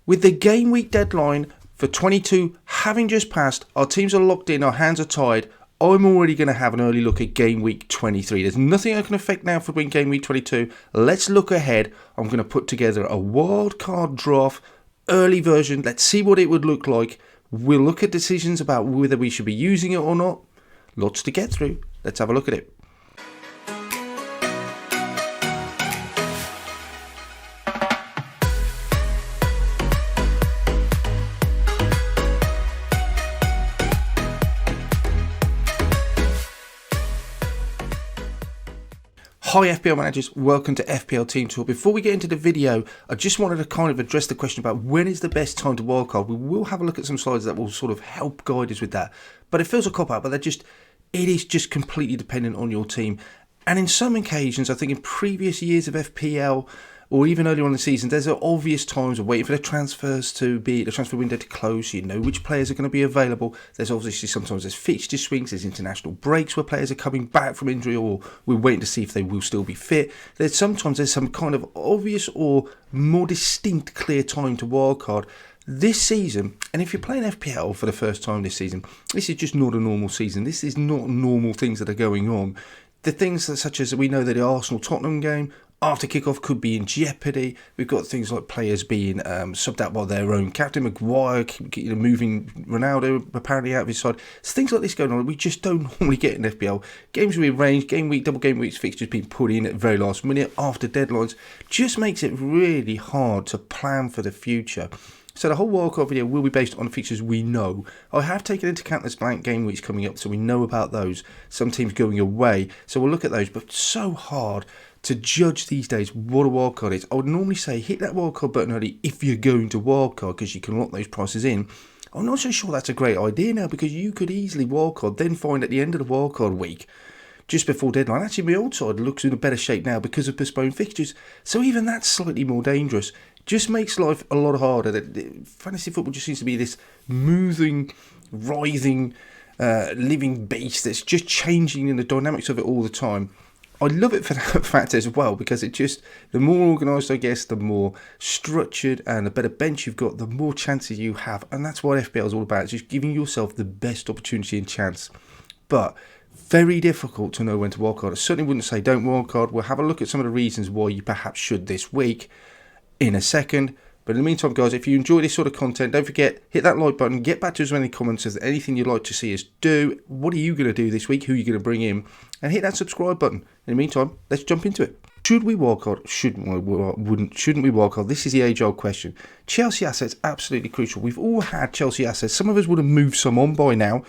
With the game week deadline for 22 having just passed, our teams are locked in, our hands are tied. I'm already going to have an early look at game week 23. There's nothing I can affect now for game week 22. Let's look ahead. I'm going to put together a wildcard draft early version. Let's see what it would look like. We'll look at decisions about whether we should be using it or not. Lots to get through. Let's have a look at it. Hi FPL managers, welcome to FPL Team Talk. Before we get into the video, I just wanted to kind of address the question about when is the best time to wildcard. We will have a look at some slides that will sort of help guide us with that. But it feels a cop-out, but it is just completely dependent on your team. And in some occasions, I think in previous years of FPL, or even earlier on in the season, there's obvious times of waiting for the transfer window to close, so you know which players are going to be available. There's obviously sometimes there's fixture swings, there's international breaks where players are coming back from injury, or we're waiting to see if they will still be fit. There's some kind of obvious or more distinct clear time to wildcard. This season, and if you're playing FPL for the first time this season, this is just not a normal season. This is not normal things that are going on. The things such as we know that the Arsenal-Tottenham game after kickoff could be in jeopardy. We've got things like players being subbed out by their own captain, Maguire, moving Ronaldo apparently out of his side. So things like this going on, we just don't normally get in FPL. Games rearranged, double game weeks fixtures being put in at the very last minute after deadlines just makes it really hard to plan for the future. So the whole wildcard video will be based on fixtures we know. I have taken into account there's blank game weeks coming up, so we know about those. Some teams going away, so we'll look at those. But so hard to judge these days what a wildcard is. I would normally say hit that wildcard button early if you're going to wildcard because you can lock those prices in. I'm not so sure that's a great idea now because you could easily wildcard, then find at the end of the wildcard week, just before deadline, actually my old side looks in a better shape now because of postponed fixtures. So even that's slightly more dangerous. Just makes life a lot harder. Fantasy football just seems to be this moving, writhing, living beast that's just changing in the dynamics of it all the time. I love it for that fact as well because the more organised I guess, the more structured and the better bench you've got, the more chances you have. And that's what FPL is all about. It's just giving yourself the best opportunity and chance. But very difficult to know when to wildcard. I certainly wouldn't say don't wildcard. We'll have a look at some of the reasons why you perhaps should this week in a second. But in the meantime, guys, if you enjoy this sort of content, don't forget, hit that like button, get back to us with any comments, if there's anything you'd like to see us do, what are you going to do this week, who are you going to bring in, and hit that subscribe button. In the meantime, let's jump into it. Should we wildcard? Shouldn't we wildcard? This is the age-old question. Chelsea assets, absolutely crucial. We've all had Chelsea assets. Some of us would have moved some on by now.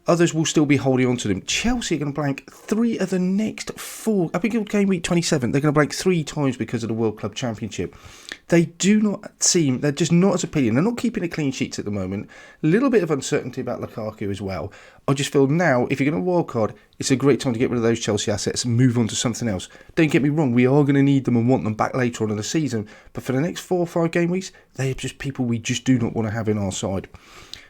Others will still be holding on to them. Chelsea are going to blank 3 of the next 4. I think game week 27, they're going to blank 3 times because of the World Club Championship. They do not seem, they're just not as appealing. They're not keeping the clean sheets at the moment. A little bit of uncertainty about Lukaku as well. I just feel now, if you're going to wildcard, it's a great time to get rid of those Chelsea assets and move on to something else. Don't get me wrong, we are going to need them and want them back later on in the season. But for the next 4 or 5 game weeks, they are just people we just do not want to have in our side.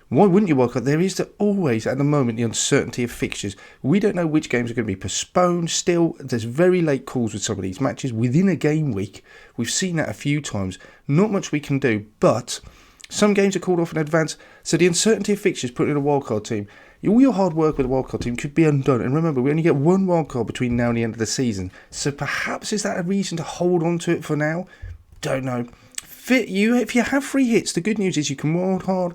Why wouldn't you wildcard? There is always, at the moment, the uncertainty of fixtures. We don't know which games are going to be postponed. Still, there's very late calls with some of these matches within a game week. We've seen that a few times. Not much we can do, but some games are called off in advance. So the uncertainty of fixtures put in a wildcard team, all your hard work with a wildcard team could be undone. And remember, we only get 1 wildcard between now and the end of the season. So perhaps is that a reason to hold on to it for now? Don't know. If you have free hits, the good news is you can wildcard.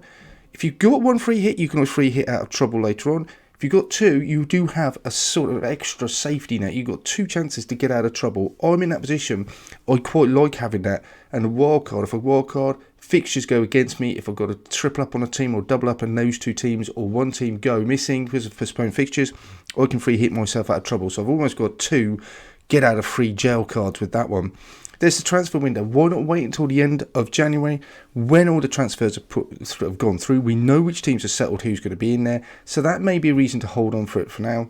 If you've got 1 free hit, you can always free hit out of trouble later on. If you've got 2, you do have a sort of extra safety net. You've got 2 chances to get out of trouble. I'm in that position. I quite like having that. And a wildcard, if a wildcard, fixtures go against me. If I've got a triple up on a team or double up on those 2 teams or 1 team go missing because of postponed fixtures, I can free hit myself out of trouble. So I've almost got 2 get out of free jail cards with that one. There's the transfer window. Why not wait until the end of January when all the transfers have gone through? We know which teams are settled, who's going to be in there. So that may be a reason to hold on for it for now.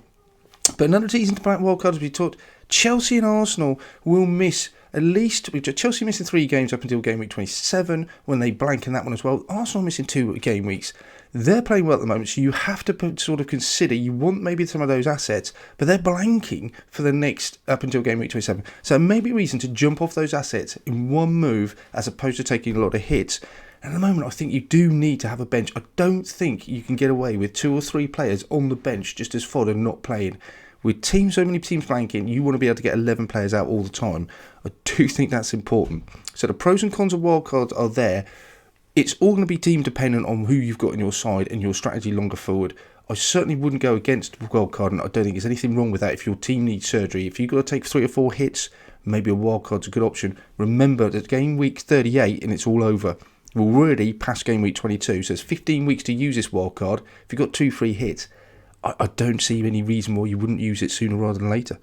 But another reason to back wildcards, as we talked, Chelsea and Arsenal will miss at least, Chelsea missing 3 games up until game week 27 when they blank in that one as well. Arsenal missing 2 game weeks. They're playing well at the moment, so you have to sort of consider, you want maybe some of those assets, but they're blanking for the next, up until game week 27. So maybe a reason to jump off those assets in one move as opposed to taking a lot of hits. And at the moment, I think you do need to have a bench. I don't think you can get away with 2 or 3 players on the bench just as fodder not playing. With so many teams flanking, you want to be able to get 11 players out all the time. I do think that's important. So the pros and cons of wildcards are there. It's all going to be team dependent on who you've got on your side and your strategy longer forward. I certainly wouldn't go against wildcard, and I don't think there's anything wrong with that if your team needs surgery. If you've got to take 3 or 4 hits, maybe a wildcard's a good option. Remember that game week 38 and it's all over. We're already past game week 22, so it's 15 weeks to use this wildcard. If you've got 2-3 hits, I don't see any reason why you wouldn't use it sooner rather than later.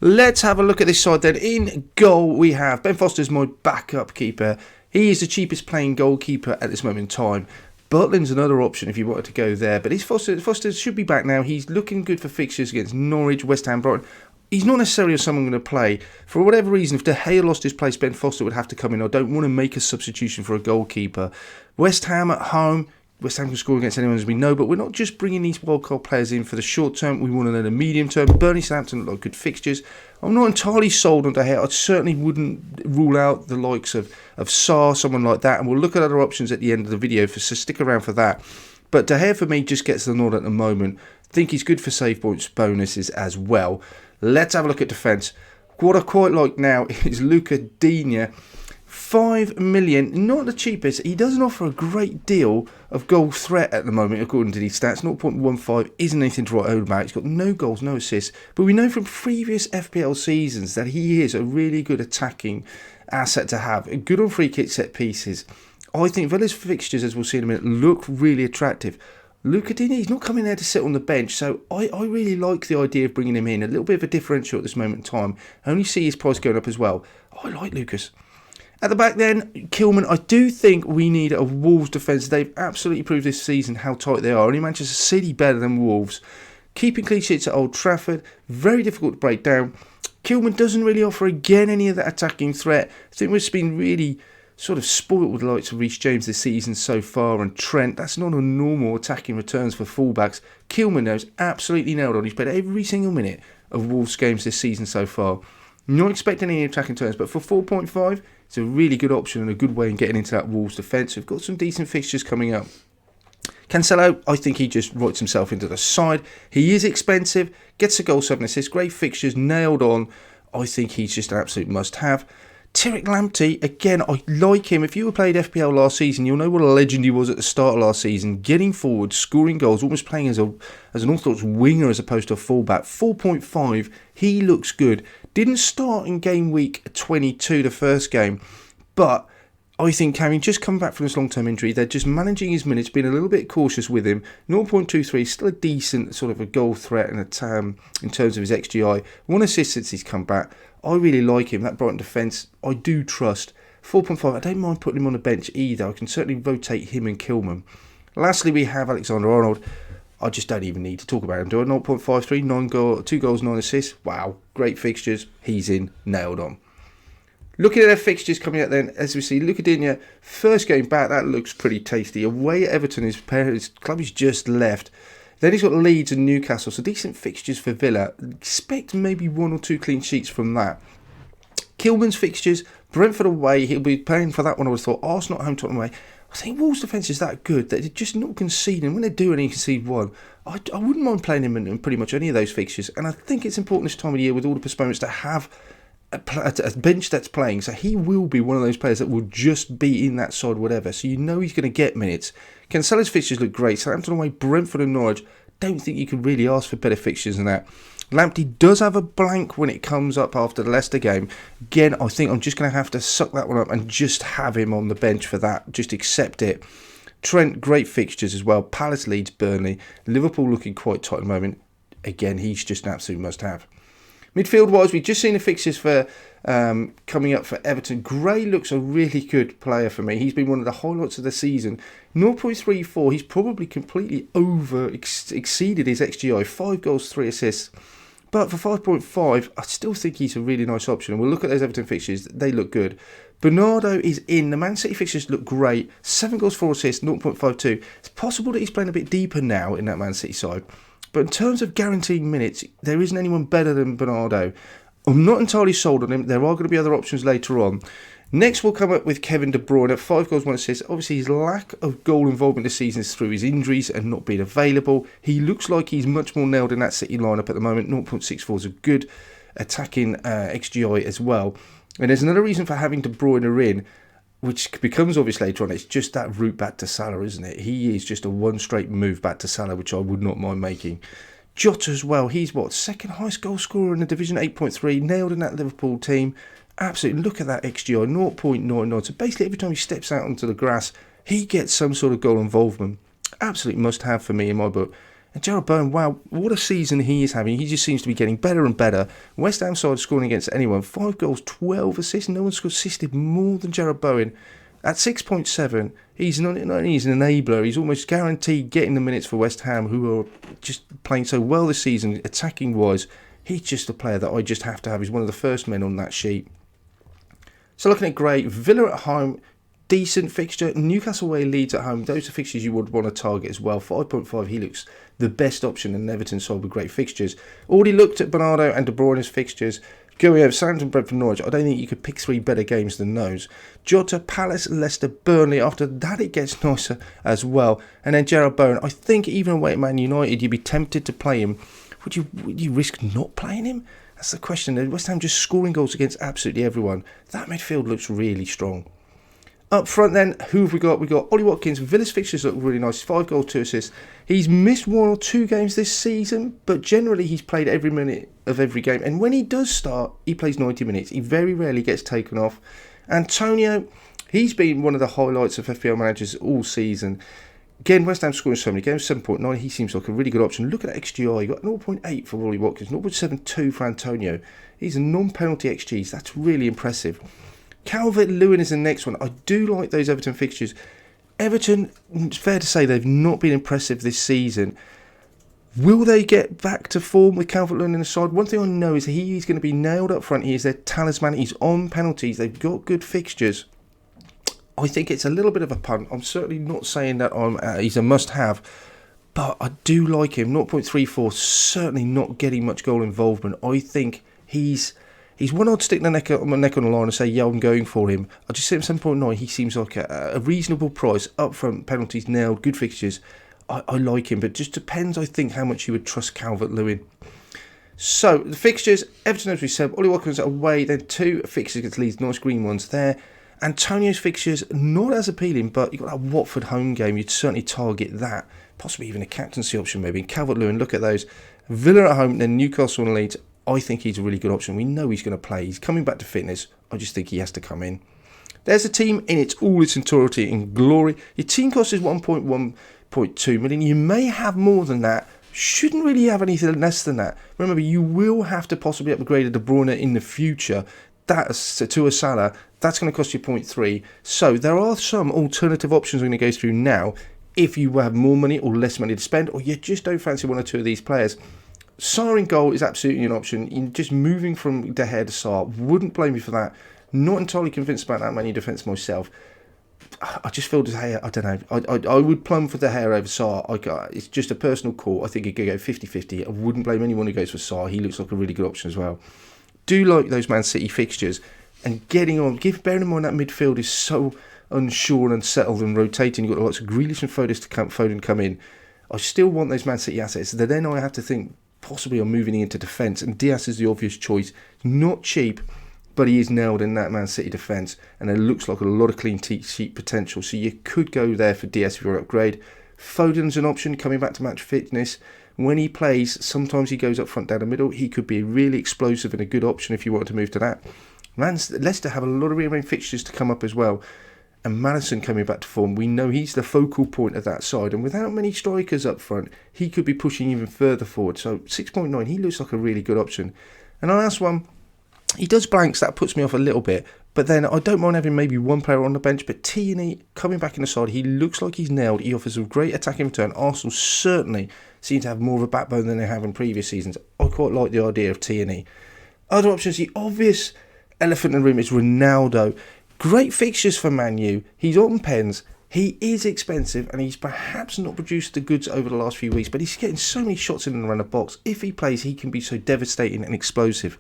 Let's have a look at this side then. In goal, we have Ben Foster's my backup keeper. He is the cheapest playing goalkeeper at this moment in time. Butlin's another option if you wanted to go there. But Foster should be back now. He's looking good for fixtures against Norwich, West Ham, Brighton. He's not necessarily someone going to play. For whatever reason, if De Gea lost his place, Ben Foster would have to come in. I don't want to make a substitution for a goalkeeper. West Ham at home. West Ham can score against anyone, as we know, but we're not just bringing these wildcard players in for the short term. We want to know the medium term. Burnley, Southampton look like good fixtures. I'm not entirely sold on De Gea. I certainly wouldn't rule out the likes of Sarr, someone like that, and we'll look at other options at the end of the video, so stick around for that. But De Gea, for me, just gets the nod at the moment. I think he's good for save points bonuses as well. Let's have a look at defence. What I quite like now is Luca Digne. 5 million, not the cheapest. He doesn't offer a great deal of goal threat at the moment, according to these stats. 0.15 isn't anything to write home about. He's got no goals, no assists. But we know from previous FPL seasons that he is a really good attacking asset to have. Good on free kick set pieces. I think Villa's fixtures, as we'll see in a minute, look really attractive. Luca Digne, he's not coming there to sit on the bench, so I really like the idea of bringing him in. A little bit of a differential at this moment in time. I only see his price going up as well. I like Lucas. At the back then, Kilman, I do think we need a Wolves defence. They've absolutely proved this season how tight they are. Only Manchester City better than Wolves. Keeping clean sheets at Old Trafford, very difficult to break down. Kilman doesn't really offer, again, any of that attacking threat. I think we've been really sort of spoilt with the likes of Reece James this season so far, and Trent. That's not a normal attacking returns for fullbacks. Kilman knows absolutely nailed on. He's played every single minute of Wolves games this season so far. Not expecting any attacking turns, but for 4.5, it's a really good option and a good way in getting into that Wolves defence. We've got some decent fixtures coming up. Cancelo, I think he just writes himself into the side. He is expensive, gets a goal, 7 assists, great fixtures, nailed on. I think he's just an absolute must-have. Tariq Lamptey, again, I like him. If you played FPL last season, you'll know what a legend he was at the start of last season. Getting forward, scoring goals, almost playing as an orthodox winger as opposed to a fullback. 4.5, he looks good. Didn't start in game week 22, the first game, but I think having just come back from this long-term injury, they're just managing his minutes, being a little bit cautious with him. 0.23, still a decent sort of a goal threat in terms of his XGI. 1 assist since he's come back. I really like him. That Brighton defence, I do trust. 4.5, I don't mind putting him on the bench either. I can certainly rotate him and Kilman. Lastly, we have Alexander-Arnold. I just don't even need to talk about him. Do I? 0.53, 2 goals, 9 assists. Wow, great fixtures. He's in, nailed on. Looking at their fixtures coming out then, as we see, Luca Digne, first game back, that looks pretty tasty. Away at Everton, his club is just left. Then he's got Leeds and Newcastle, so decent fixtures for Villa. Expect maybe 1 or 2 clean sheets from that. Kilman's fixtures, Brentford away, he'll be paying for that one, I would have thought. Arsenal at home, Tottenham away. I think Wolves' defence is that good that they're just not conceding. When they do only concede 1, I wouldn't mind playing him in pretty much any of those fixtures. And I think it's important this time of the year with all the postponements to have a bench that's playing. So he will be one of those players that will just be in that side, whatever. So you know he's going to get minutes. Cancelo's fixtures look great. Southampton away, Brentford and Norwich. Don't think you could really ask for better fixtures than that. Lamptey does have a blank when it comes up after the Leicester game. Again, I think I'm just going to have to suck that one up and just have him on the bench for that. Just accept it. Trent, great fixtures as well. Palace, Leeds, Burnley. Liverpool looking quite tight at the moment. Again, he's just an absolute must-have. Midfield-wise, we've just seen the fixtures for coming up for Everton. Gray looks a really good player for me. He's been one of the highlights of the season. 0.34, he's probably completely exceeded his XGI. 5 goals, 3 assists. But for 5.5, I still think he's a really nice option. And we'll look at those Everton fixtures. They look good. Bernardo is in. The Man City fixtures look great. 7 goals, 4 assists, 0.52. It's possible that he's playing a bit deeper now in that Man City side. But in terms of guaranteeing minutes, there isn't anyone better than Bernardo. I'm not entirely sold on him. There are going to be other options later on. Next, we'll come up with Kevin De Bruyne at 5 goals, 1 assist. Obviously, his lack of goal involvement this season is through his injuries and not being available. He looks like he's much more nailed in that City lineup at the moment. 0.64 is a good attacking XGI as well. And there's another reason for having De Bruyne in, which becomes obvious later on. It's just that route back to Salah, isn't it? He is just a one straight move back to Salah, which I would not mind making. Jota as well. He's second highest goal scorer in the division, 8.3. Nailed in that Liverpool team. Absolutely, look at that XGI, 0.99. So basically every time he steps out onto the grass, he gets some sort of goal involvement. Absolute must have for me in my book. And Jarrod Bowen, wow, what a season he is having. He just seems to be getting better and better. West Ham side scoring against anyone. 5 goals, 12 assists. No one's assisted more than Jarrod Bowen. At 6.7, he's not only he's an enabler, he's almost guaranteed getting the minutes for West Ham, who are just playing so well this season, attacking-wise. He's just a player that I just have to have. He's one of the first men on that sheet. So looking at great, Villa at home, decent fixture. Newcastle away, Leeds at home. Those are fixtures you would want to target as well. 5.5, he looks the best option, and Everton side with great fixtures. Already looked at Bernardo and De Bruyne's fixtures. Going over Southampton, Brentford, Norwich. I don't think you could pick 3 better games than those. Jota, Palace, Leicester, Burnley. After that, it gets nicer as well. And then Jarrod Bowen. I think even away at Man United, you'd be tempted to play him. Would you risk not playing him? That's the question. West Ham just scoring goals against absolutely everyone. That midfield looks really strong. Up front then, who have we got? We've got Ollie Watkins. Villa's fixtures look really nice. 5 goals, 2 assists. He's missed 1 or 2 games this season, but generally he's played every minute of every game. And when he does start, he plays 90 minutes. He very rarely gets taken off. Antonio, he's been one of the highlights of FPL managers all season. Again, West Ham scoring so many games, 7.9. He seems like a really good option. Look at that XGI. You got 0.8 for Ollie Watkins, 0.72 for Antonio. He's a non-penalty XGs. That's really impressive. Calvert-Lewin is the next one. I do like those Everton fixtures. Everton, it's fair to say they've not been impressive this season. Will they get back to form with Calvert-Lewin in the side? One thing I know is he's going to be nailed up front. He is their talisman. He's on penalties. They've got good fixtures. I think it's a little bit of a punt. I'm certainly not saying that he's a must-have, but I do like him. 0.34, certainly not getting much goal involvement. I think he's one I'd stick my neck on the line and say, yeah, I'm going for him. I just see him 7.9. He seems like a reasonable price. Up front, penalties nailed, good fixtures. I like him, but it just depends, I think, how much you would trust Calvert-Lewin. So, the fixtures, Everton, as we said, Ollie Watkins away, then 2 fixtures against Leeds, nice green ones there. Antonio's fixtures, not as appealing, but you've got that Watford home game, you'd certainly target that. Possibly even a captaincy option, maybe. Calvert-Lewin, look at those. Villa at home, then Newcastle and Leeds. I think he's a really good option. We know he's going to play. He's coming back to fitness. I just think he has to come in. There's a team in its entirety and glory. Your team cost is 1.2 million. You may have more than that. Shouldn't really have anything less than that. Remember, you will have to possibly upgrade a De Bruyne in the future. That's to a Salah. That's going to cost you 0.3. So there are some alternative options I'm going to go through now. If you have more money or less money to spend, or you just don't fancy 1 or 2 of these players. Sarr in goal is absolutely an option. Just moving from De Gea to Sarr, wouldn't blame you for that. Not entirely convinced about that Man U defence myself. I just feel De Gea, I don't know. I would plumb for De Gea over Sarr. It's just a personal call. I think he could go 50-50. I wouldn't blame anyone who goes for Sarr. He looks like a really good option as well. Do like those Man City fixtures and getting on. Bearing in mind that midfield is so unsure and unsettled and rotating. You've got lots of Grealish and Foden come in. I still want those Man City assets. Then I have to think possibly on moving into defence, and Diaz is the obvious choice. Not cheap, but he is nailed in that Man City defence, and it looks like a lot of clean sheet potential, so you could go there for Diaz if you're an upgrade. Foden's an option, coming back to match fitness. When he plays, sometimes he goes up front down the middle. He could be really explosive and a good option if you wanted to move to that. Leicester have a lot of rearranged fixtures to come up as well, and Maddison coming back to form. We know he's the focal point of that side, and without many strikers up front, he could be pushing even further forward. So 6.9, he looks like a really good option. And our last one, he does blanks, that puts me off a little bit, but then I don't mind having maybe 1 player on the bench, but Tierney coming back in the side, he looks like he's nailed. He offers a great attacking return. Arsenal certainly seem to have more of a backbone than they have in previous seasons. I quite like the idea of Tierney. Other options, the obvious elephant in the room is Ronaldo. Great fixtures for Man U. He's on pens. He is expensive, and he's perhaps not produced the goods over the last few weeks, but he's getting so many shots in and around the box. If he plays, he can be so devastating and explosive.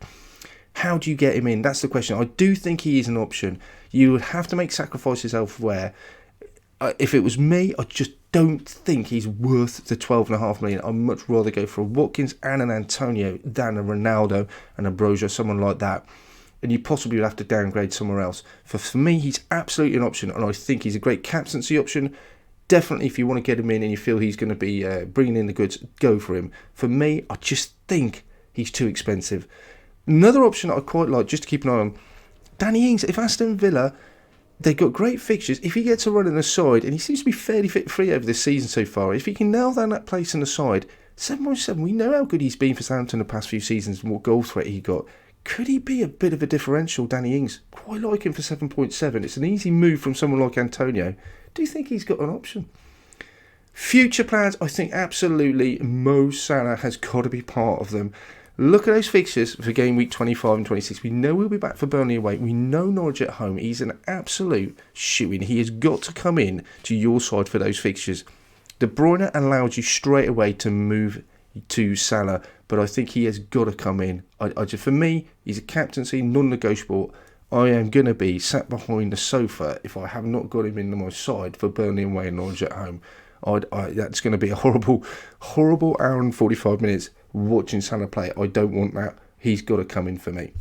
How do you get him in? That's the question. I do think he is an option. You would have to make sacrifices elsewhere. If it was me, I just don't think he's worth the 12.5 million. I'd much rather go for a Watkins and an Antonio than a Ronaldo and a Broja, someone like that. And you possibly would have to downgrade somewhere else. For me, he's absolutely an option, and I think he's a great captaincy option. Definitely, if you want to get him in and you feel he's going to be bringing in the goods, go for him. For me, I just think he's too expensive. Another option that I quite like, just to keep an eye on, Danny Ings. If Aston Villa, they've got great fixtures. If he gets a run in the side, and he seems to be fairly fit-free over this season so far, if he can nail down that place in the side, 7.7, we know how good he's been for Southampton the past few seasons and what goal threat he got. Could he be a bit of a differential, Danny Ings? Quite like him for 7.7. It's an easy move from someone like Antonio. Do you think he's got an option? Future plans, I think absolutely Mo Salah has got to be part of them. Look at those fixtures for game week 25 and 26. We know we'll be back for Burnley away. We know Norwich at home. He's an absolute shoo-in. He has got to come in to your side for those fixtures. De Bruyne allowed you straight away to move to Salah, but I think he has got to come in. For me, he's a captaincy, non-negotiable. I am going to be sat behind the sofa if I have not got him into my side for Burnley away and Norwich at home. That's going to be a horrible hour and 45 minutes watching Salah play. I don't want that. He's got to come in for me.